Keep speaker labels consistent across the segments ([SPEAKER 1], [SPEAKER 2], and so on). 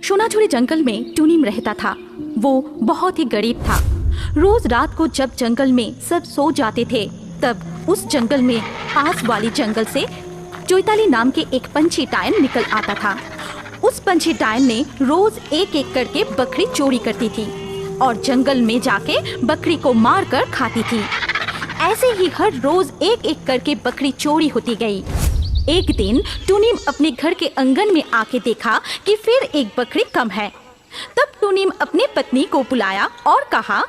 [SPEAKER 1] सोनाझुरी जंगल में टुनीम रहता था। वो बहुत ही गरीब था। रोज रात को जब जंगल में सब सो जाते थे, तब उस जंगल में पास वाली जंगल से चोइताली नाम के एक पंछी टायन निकल आता था। उस पंछी टायन ने रोज एक एक करके बकरी चोरी करती थी और जंगल में जाके बकरी को मार कर खाती थी। ऐसे ही हर रोज एक एक करके बकरी चोरी होती गई। एक दिन टुनीम अपने घर के आंगन में आके देखा कि फिर एक बकरी कम है। तब टुनीम अपनी पत्नी को बुलाया और कहा,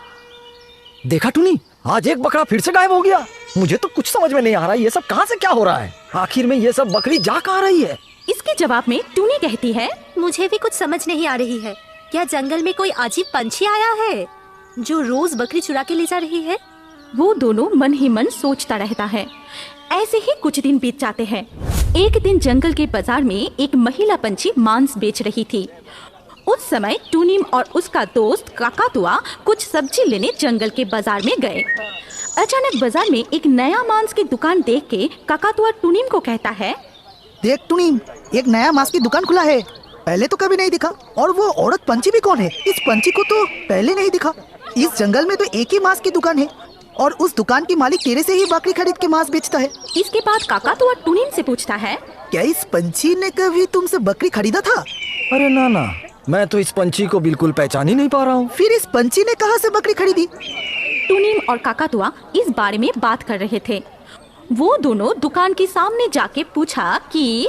[SPEAKER 2] देखा टुनी, आज एक बकरा फिर से गायब हो गया। मुझे तो कुछ समझ में नहीं आ रहा ये सब कहाँ से क्या हो रहा है। आखिर में ये सब बकरी जा कहाँ रही है।
[SPEAKER 1] इसके जवाब में टुनी कहती है,
[SPEAKER 3] मुझे भी कुछ समझ नहीं आ रही है। क्या जंगल में कोई अजीब पंछी आया है जो रोज बकरी चुरा के ले जा रही है?
[SPEAKER 1] वो दोनों मन ही मन सोचता रहता है। ऐसे ही कुछ दिन बीत जाते हैं। एक दिन जंगल के बाजार में एक महिला पंछी मांस बेच रही थी। उस समय टुनीम और उसका दोस्त काकातुआ कुछ सब्जी लेने जंगल के बाजार में गए। अचानक बाजार में एक नया मांस की दुकान देख के काकातुआ टुनीम को कहता है,
[SPEAKER 4] देख टुनीम, एक नया मांस की दुकान खुला है। पहले तो कभी नहीं दिखा। और वो औरत पंछी भी कौन है? इस पंछी को तो पहले नहीं दिखा। इस जंगल में तो एक ही मांस की दुकान है और उस दुकान की मालिक तेरे से ही बकरी खरीद के मांस बेचता है।
[SPEAKER 1] इसके बाद काकातुआ टुनीम से पूछता है,
[SPEAKER 4] क्या इस पंछी ने कभी तुमसे बकरी खरीदा था?
[SPEAKER 2] अरे ना, मैं तो इस पंछी को बिल्कुल पहचान ही नहीं पा रहा हूँ।
[SPEAKER 4] फिर इस पंछी ने कहाँ से बकरी खरीदी?
[SPEAKER 1] टुनीम और काकातुआ इस बारे में बात कर रहे थे। वो दोनों दुकान के सामने जाके पूछा कि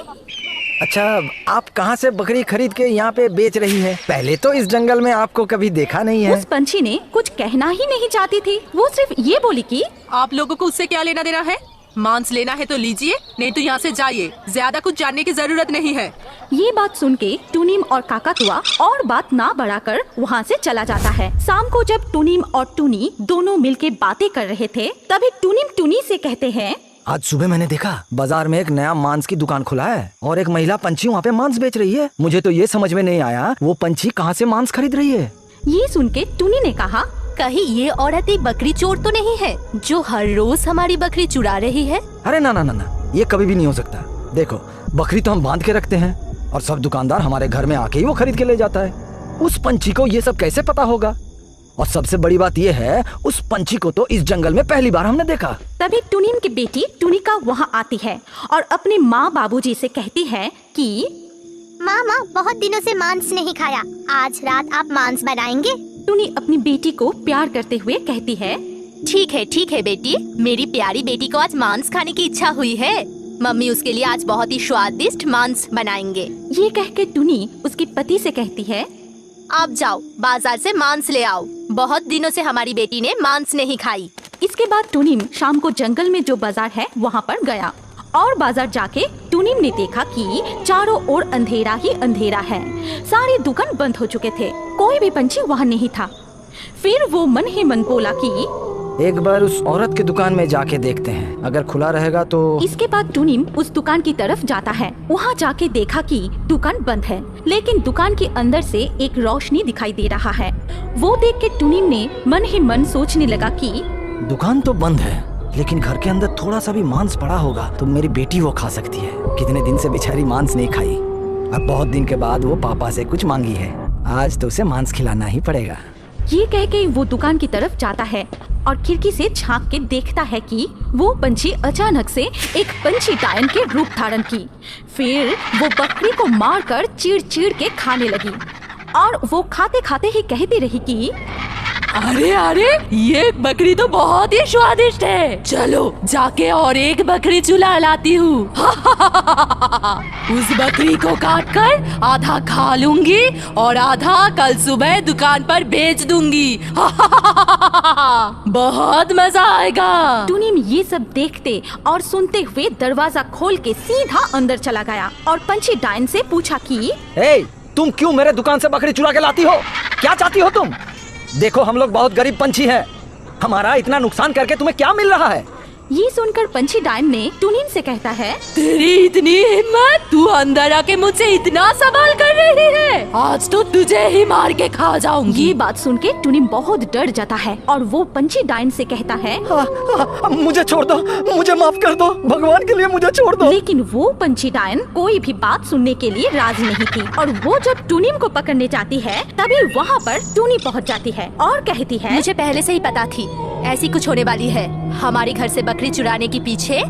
[SPEAKER 2] अच्छा, आप कहाँ से बकरी खरीद के यहाँ पे बेच रही है? पहले तो इस जंगल में आपको कभी देखा नहीं है।
[SPEAKER 1] उस पंछी ने कुछ कहना ही नहीं चाहती थी। वो सिर्फ ये बोली कि
[SPEAKER 5] आप लोगों को उससे क्या लेना देना है? मांस लेना है तो लीजिए, नहीं तो यहाँ से जाइए। ज्यादा कुछ जानने की जरूरत नहीं है।
[SPEAKER 1] ये बात सुन के टुनीम और काकातुआ और बात ना बढ़ाकर वहाँ से चला जाता है। शाम को जब टुनीम और टुनी दोनों मिलके बातें कर रहे थे, तभी टुनीम टुनी से कहते हैं,
[SPEAKER 2] आज सुबह मैंने देखा बाजार में एक नया मांस की दुकान खुला है और एक महिला पंछी वहाँ पे मांस बेच रही है। मुझे तो ये समझ में नहीं आया वो पंछी कहाँ से मांस खरीद रही है।
[SPEAKER 1] ये सुन के टुनी ने कहा,
[SPEAKER 3] कहीं ये औरत एक बकरी चोर तो नहीं है जो हर रोज हमारी बकरी चुरा रही है?
[SPEAKER 2] अरे ना, ये कभी भी नहीं हो सकता। देखो, बकरी तो हम बांध के रखते हैं और सब दुकानदार हमारे घर में आके ही वो खरीद के ले जाता है। उस पंछी को ये सब कैसे पता होगा? और सबसे बड़ी बात ये है, उस पंछी को तो इस जंगल में पहली बार हमने देखा।
[SPEAKER 1] तभी टुनीम की बेटी टुनिका वहाँ आती है और अपने माँ बाबूजी से कहती है कि
[SPEAKER 6] मामा, बहुत दिनों से मांस नहीं खाया, आज रात आप मांस बनाएंगे?
[SPEAKER 1] टुनी अपनी बेटी को प्यार करते हुए कहती है,
[SPEAKER 3] ठीक है बेटी, मेरी प्यारी बेटी को आज मांस खाने की इच्छा हुई है। मम्मी उसके लिए आज बहुत ही स्वादिष्ट मांस बनाएंगे।
[SPEAKER 1] ये कह के टुनी उसके पति से कहती है,
[SPEAKER 3] आप जाओ बाजार से मांस ले आओ। बहुत दिनों से हमारी बेटी ने मांस नहीं खाई।
[SPEAKER 1] इसके बाद टुनीम शाम को जंगल में जो बाजार है वहाँ पर गया और बाजार जाके टुनीम ने देखा कि चारों ओर अंधेरा ही अंधेरा है। सारी दुकान बंद हो चुके थे, कोई भी पंछी वहाँ नहीं था। फिर वो मन ही मन बोला कि
[SPEAKER 2] एक बार उस औरत की दुकान में जाके देखते हैं, अगर खुला रहेगा तो।
[SPEAKER 1] इसके बाद टुनीम उस दुकान की तरफ जाता है। वहाँ जाके देखा कि दुकान बंद है, लेकिन दुकान के अंदर से एक रोशनी दिखाई दे रहा है। वो देख के टुनीम ने मन ही मन सोचने लगा कि
[SPEAKER 2] दुकान तो बंद है, लेकिन घर के अंदर थोड़ा सा भी मांस पड़ा होगा तो मेरी बेटी वो खा सकती है। कितने दिन से बेचारी मांस नहीं खाई, अब बहुत दिन के बाद वो पापा से कुछ मांगी है, आज तो उसे मांस खिलाना ही पड़ेगा।
[SPEAKER 1] ये कह के वो दुकान की तरफ जाता है और खिड़की से झांक के देखता है कि वो पंछी अचानक से एक पंछी टायन के रूप धारण की। फिर वो बकरी को मारकर चीर के खाने लगी और वो खाते खाते ही कहती रही कि
[SPEAKER 5] अरे ये बकरी तो बहुत ही स्वादिष्ट है। चलो जाके और एक बकरी चुला लाती हूँ। उस बकरी को काट कर आधा खा लूंगी और आधा कल सुबह दुकान पर बेच दूंगी। बहुत मजा आएगा।
[SPEAKER 1] टुनीम ये सब देखते और सुनते हुए दरवाजा खोल के सीधा अंदर चला गया और पंछी टायन से पूछा कि
[SPEAKER 2] तुम क्यों मेरे दुकान से बकरी चुरा के लाती हो? क्या चाहती हो तुम? देखो, हम लोग बहुत गरीब पंछी हैं, हमारा इतना नुकसान करके तुम्हें क्या मिल रहा है?
[SPEAKER 1] ये सुनकर पंछी टायन ने टुनीम से कहता है,
[SPEAKER 5] तेरी इतनी हिम्मत, तू अंदर आके मुझसे इतना सवाल कर रही है? आज तो तुझे ही मार के खा जाऊंगी।
[SPEAKER 1] ये बात सुन के टुनिम बहुत डर जाता है और वो पंछी डायन से कहता है,
[SPEAKER 2] मुझे छोड़ दो, मुझे माफ कर दो, भगवान के लिए मुझे छोड़ दो।
[SPEAKER 1] लेकिन वो पंछी डायन कोई भी बात सुनने के लिए राजी नहीं थी और वो जब टुनिम को पकड़ने जाती है तभी वहाँ पर टुनी पहुँच जाती है और कहती है,
[SPEAKER 3] मुझे पहले से ही पता थी ऐसी कुछ होने वाली है। हमारे घर से बकरी चुराने के पीछे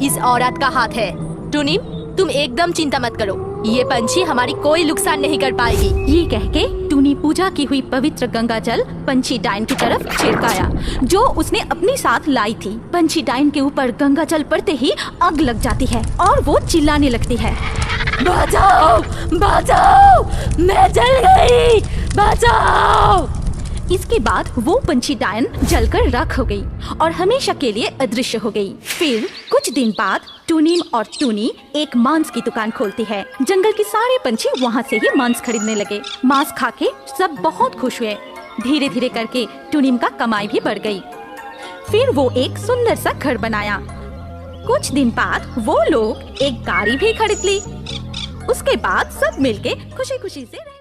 [SPEAKER 3] इस औरत का हाथ है। टुनिम, तुम एकदम चिंता मत करो, ये पंछी हमारी कोई नुकसान नहीं कर पाएगी।
[SPEAKER 1] ये कह के टुनी पूजा की हुई पवित्र गंगा जल पंछी डायन की तरफ छिड़काया जो उसने अपनी साथ लाई थी। पंछी डायन के ऊपर गंगा जल पड़ते ही आग लग जाती है और वो चिल्लाने लगती है,
[SPEAKER 5] बचाओ बचाओ, मैं जल गई, बचाओ।
[SPEAKER 1] इसके बाद वो पंछी डायन जलकर राख हो गई और हमेशा के लिए अदृश्य हो गई। फिर कुछ दिन बाद टुनिम और टुनी एक मांस की दुकान खोलती है। जंगल के सारे पंछी वहाँ से ही मांस खरीदने लगे। मांस खा के सब बहुत खुश हुए। धीरे धीरे करके टुनिम का कमाई भी बढ़ गई। फिर वो एक सुंदर सा घर बनाया। कुछ दिन बाद वो लोग एक गाड़ी भी खरीद ली। उसके बाद सब मिलके खुशी खुशी से